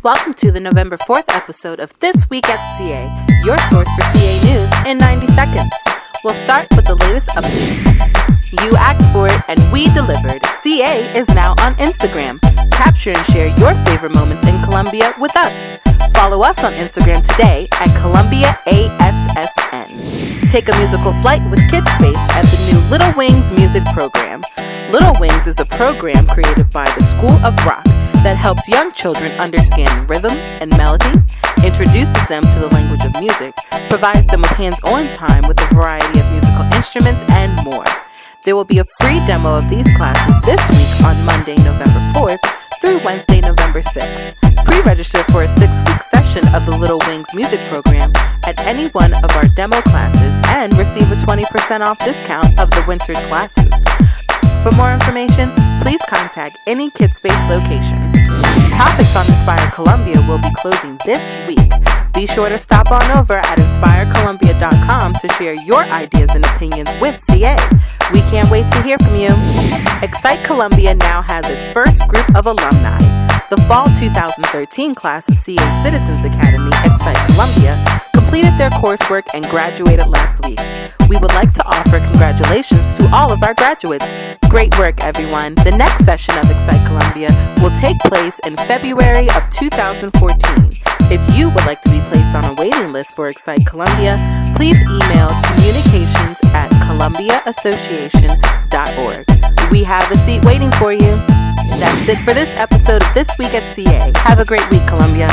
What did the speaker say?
Welcome to the November 4th episode of This Week at CA, your source for CA news in 90 seconds. We'll start with the latest updates. You asked for it and we delivered. CA is now on Instagram. Capture and share your favorite moments in Columbia with us. Follow us on Instagram today at Columbia ASSN. Take a musical flight with KidSpace at the new Little Wings music program. Little Wings is a program created by the School of Rock that helps young children understand rhythm and melody, introduces them to the language of music, provides them with hands-on time with a variety of musical instruments, and more. There will be a free demo of these classes this week on Monday, November 4th through Wednesday, November 6th. Pre-register for a 6-week session of the Little Wings music program at any one of our demo classes and receive a 20% off discount of the winter classes. For more information, please contact any KidSpace location. Topics on Inspire Columbia will be closing this week. Be sure to stop on over at inspirecolumbia.com to share your ideas and opinions with CA. We can't wait to hear from you. Excite Columbia now has its first group of alumni. The fall 2013 class of CA Citizens Academy, Excite Columbia, completed their coursework and graduated last week. We would like to offer congratulations to all of our graduates. Great work, everyone. The next session of Excite Columbia will take place in February of 2014. If you would like to be placed on a waiting list for Excite Columbia, please email communications@columbiaassociation.org. We have a seat waiting for you. That's it for this episode of This Week at CA. Have a great week, Columbia.